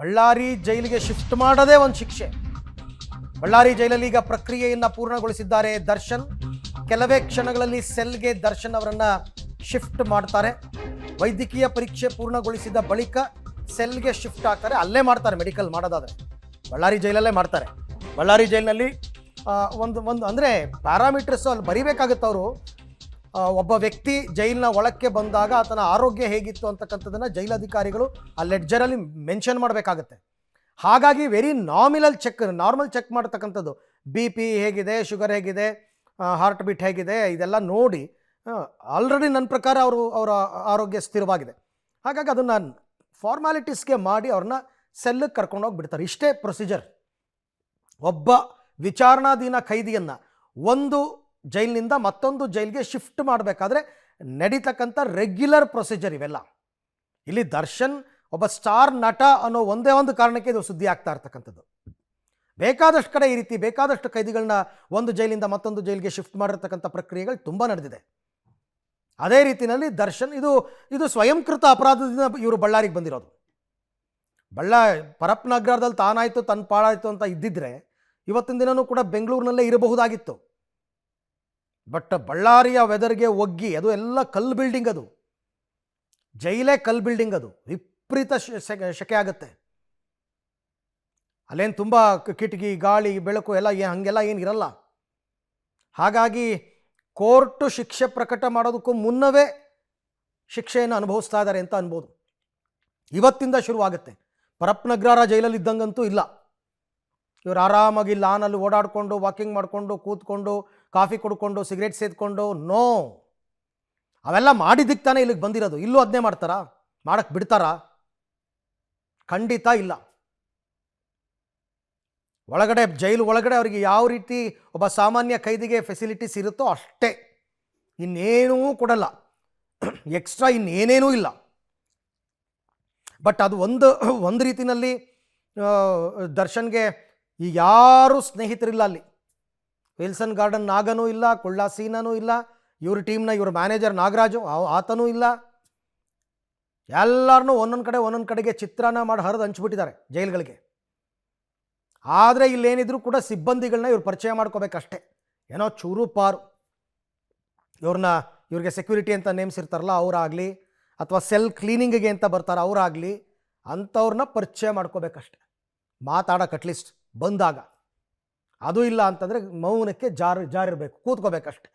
ಬಳ್ಳಾರಿ ಜೈಲಿಗೆ ಶಿಫ್ಟ್ ಮಾಡೋದೇ ಒಂದು ಶಿಕ್ಷೆ. ಬಳ್ಳಾರಿ ಜೈಲಲ್ಲಿ ಈಗ ಪ್ರಕ್ರಿಯೆಯನ್ನು ಪೂರ್ಣಗೊಳಿಸಿದ್ದಾರೆ ದರ್ಶನ್. ಕೆಲವೇ ಕ್ಷಣಗಳಲ್ಲಿ ಸೆಲ್ಗೆ ದರ್ಶನ್ ಅವರನ್ನು ಶಿಫ್ಟ್ ಮಾಡ್ತಾರೆ. ವೈದ್ಯಕೀಯ ಪರೀಕ್ಷೆ ಪೂರ್ಣಗೊಳಿಸಿದ ಬಳಿಕ ಸೆಲ್ಗೆ ಶಿಫ್ಟ್ ಆಗ್ತಾರೆ. ಅಲ್ಲೇ ಮಾಡ್ತಾರೆ, ಮೆಡಿಕಲ್ ಮಾಡೋದಾದರೆ ಬಳ್ಳಾರಿ ಜೈಲಲ್ಲೇ ಮಾಡ್ತಾರೆ. ಬಳ್ಳಾರಿ ಜೈಲಿನಲ್ಲಿ ಒಂದು ಅಂದರೆ ಪ್ಯಾರಾಮೀಟರ್ಸು ಅಲ್ಲಿ ಬರಿಬೇಕಾಗುತ್ತೆ. ಅವರು ಒಬ್ಬ ವ್ಯಕ್ತಿ ಜೈಲಿನ ಒಳಕ್ಕೆ ಬಂದಾಗ ಆತನ ಆರೋಗ್ಯ ಹೇಗಿತ್ತು ಅಂತಕ್ಕಂಥದ್ದನ್ನು ಜೈಲಧಿಕಾರಿಗಳು ಆ ಲೆಡ್ಜರಲ್ಲಿ ಮೆನ್ಷನ್ ಮಾಡಬೇಕಾಗತ್ತೆ. ಹಾಗಾಗಿ ವೆರಿ ನಾರ್ಮಲ್ ಚೆಕ್ ಮಾಡ್ತಕ್ಕಂಥದ್ದು, ಬಿ ಪಿ ಹೇಗಿದೆ, ಶುಗರ್ ಹೇಗಿದೆ, ಹಾರ್ಟ್ ಬೀಟ್ ಹೇಗಿದೆ, ಇದೆಲ್ಲ ನೋಡಿ ಆಲ್ರೆಡಿ ನನ್ನ ಪ್ರಕಾರ ಅವರ ಆರೋಗ್ಯ ಸ್ಥಿರವಾಗಿದೆ. ಹಾಗಾಗಿ ಅದನ್ನು ಫಾರ್ಮ್ಯಾಲಿಟೀಸ್ಗೆ ಮಾಡಿ ಅವ್ರನ್ನ ಸೆಲ್ಲಿಗೆ ಕರ್ಕೊಂಡೋಗಿ ಬಿಡ್ತಾರೆ. ಇಷ್ಟೇ ಪ್ರೊಸೀಜರ್. ಒಬ್ಬ ವಿಚಾರಣಾಧೀನ ಖೈದಿಯನ್ನು ಒಂದು ಜೈಲಿನಿಂದ ಮತ್ತೊಂದು ಜೈಲಿಗೆ ಶಿಫ್ಟ್ ಮಾಡಬೇಕಾದ್ರೆ ನಡೀತಕ್ಕಂಥ ರೆಗ್ಯುಲರ್ ಪ್ರೊಸೀಜರ್ ಇವೆಲ್ಲ. ಇಲ್ಲಿ ದರ್ಶನ್ ಒಬ್ಬ ಸ್ಟಾರ್ ನಟ ಅನ್ನೋ ಒಂದೇ ಒಂದು ಕಾರಣಕ್ಕೆ ಇದು ಸುದ್ದಿ ಆಗ್ತಾ ಇರ್ತಕ್ಕಂಥದ್ದು. ಬೇಕಾದಷ್ಟು ಕಡೆ ಈ ರೀತಿ ಬೇಕಾದಷ್ಟು ಖೈದಿಗಳನ್ನ ಒಂದು ಜೈಲಿಂದ ಮತ್ತೊಂದು ಜೈಲಿಗೆ ಶಿಫ್ಟ್ ಮಾಡಿರ್ತಕ್ಕಂಥ ಪ್ರಕ್ರಿಯೆಗಳು ತುಂಬ ನಡೆದಿದೆ. ಅದೇ ರೀತಿಯಲ್ಲಿ ದರ್ಶನ್ ಇದು ಸ್ವಯಂಕೃತ ಅಪರಾಧದಿಂದ ಇವರು ಬಳ್ಳಾರಿಗೆ ಬಂದಿರೋದು. ಪರಪ್ಪನ ಅಗ್ರಹಾರದಲ್ಲಿ ತಾನಾಯಿತು ತನ್ನ ಪಾಡಾಯಿತು ಅಂತ ಇದ್ದಿದ್ರೆ ಇವತ್ತಿನ ದಿನವೂ ಕೂಡ ಬೆಂಗಳೂರಿನಲ್ಲೇ ಇರಬಹುದಾಗಿತ್ತು. ಬಟ್ ಬಳ್ಳಾರಿಯ ವೆದರ್ಗೆ ಒಗ್ಗಿ, ಅದು ಎಲ್ಲ ಕಲ್ಲು ಬಿಲ್ಡಿಂಗ್, ಅದು ಜೈಲೇ ಕಲ್ಲು ಬಿಲ್ಡಿಂಗ್, ಅದು ವಿಪರೀತ ಶೆಕೆ ಆಗುತ್ತೆ. ಅಲ್ಲೇನು ತುಂಬ ಕಿಟಕಿ ಗಾಳಿ ಬೆಳಕು ಎಲ್ಲ ಹಾಗೆಲ್ಲ ಏನು ಇರಲ್ಲ. ಹಾಗಾಗಿ ಕೋರ್ಟು ಶಿಕ್ಷೆ ಪ್ರಕಟ ಮಾಡೋದಕ್ಕೂ ಮುನ್ನವೇ ಶಿಕ್ಷೆಯನ್ನು ಅನುಭವಿಸ್ತಾ ಇದ್ದಾರೆ ಅಂತ ಅನ್ಬೋದು. ಇವತ್ತಿಂದ ಶುರುವಾಗುತ್ತೆ. ಪರಪ್ಪನಗ್ರಹಾರ ಜೈಲಲ್ಲಿ ಇದ್ದಂಗಂತೂ ಇಲ್ಲ. ಇವರು ಆರಾಮಾಗಿ ಲಾನಲ್ಲಿ ಓಡಾಡಿಕೊಂಡು, ವಾಕಿಂಗ್ ಮಾಡಿಕೊಂಡು, ಕೂತ್ಕೊಂಡು, ಕಾಫಿ ಕುಡ್ಕೊಂಡು, ಸಿಗರೇಟ್ ಸೇದ್ಕೊಂಡು, ನೋ, ಅವೆಲ್ಲ ಮಾಡಿದ್ದಕ್ಕೆ ತಾನೇ ಇಲ್ಲಿಗೆ ಬಂದಿರೋದು. ಇಲ್ಲೂ ಅದನ್ನೇ ಮಾಡ್ತಾರಾ? ಮಾಡಕ್ಕೆ ಬಿಡ್ತಾರಾ? ಖಂಡಿತ ಇಲ್ಲ. ಜೈಲು ಒಳಗಡೆ ಅವರಿಗೆ ಯಾವ ರೀತಿ ಒಬ್ಬ ಸಾಮಾನ್ಯ ಖೈದಿಗೆ ಫೆಸಿಲಿಟೀಸ್ ಇರುತ್ತೋ ಅಷ್ಟೇ, ಇನ್ನೇನೂ ಕೊಡಲ್ಲ, ಎಕ್ಸ್ಟ್ರಾ ಇನ್ನೇನೇನೂ ಇಲ್ಲ. ಬಟ್ ಅದು ಒಂದು ರೀತಿಯಲ್ಲಿ ದರ್ಶನ್ಗೆ ಈಗ ಯಾರೂ ಸ್ನೇಹಿತರಿಲ್ಲ ಅಲ್ಲಿ. ವಿಲ್ಸನ್ ಗಾರ್ಡನ್ ನಾಗನೂ ಇಲ್ಲ, ಕುಳ್ಳ ಸೀನನೂ ಇಲ್ಲ, ಇವ್ರ ಟೀಮ್ನ ಇವ್ರ ಮ್ಯಾನೇಜರ್ ನಾಗರಾಜು ಆತನೂ ಇಲ್ಲ. ಎಲ್ಲರನ್ನೂ ಒಂದೊಂದು ಕಡೆಗೆ ಚಿತ್ರಾನ್ನ ಮಾಡಿ ಹರಿದು ಹಂಚ್ಬಿಟ್ಟಿದ್ದಾರೆ ಜೈಲುಗಳಿಗೆ. ಆದರೆ ಇಲ್ಲೇನಿದ್ರು ಕೂಡ ಸಿಬ್ಬಂದಿಗಳನ್ನ ಇವ್ರು ಪರಿಚಯ ಮಾಡ್ಕೋಬೇಕಷ್ಟೆ. ಏನೋ ಚೂರು ಪಾರು ಇವ್ರಿಗೆ ಸೆಕ್ಯೂರಿಟಿ ಅಂತ ನೇಮಿಸಿರ್ತಾರಲ್ಲ ಅವರಾಗಲಿ, ಅಥವಾ ಸೆಲ್ ಕ್ಲೀನಿಂಗಿಗೆ ಅಂತ ಬರ್ತಾರೆ ಅವರಾಗಲಿ, ಅಂಥವ್ರನ್ನ ಪರಿಚಯ ಮಾಡ್ಕೋಬೇಕಷ್ಟೆ. ಮಾತಾಡೋಕೆ ಅಟ್ಲೀಸ್ಟ್ ಬಂದಾಗ. ಅದು ಇಲ್ಲ ಅಂತಂದರೆ ಮೌನಕ್ಕೆ ಜಾರಿರಬೇಕು, ಕೂತ್ಕೋಬೇಕಷ್ಟೆ.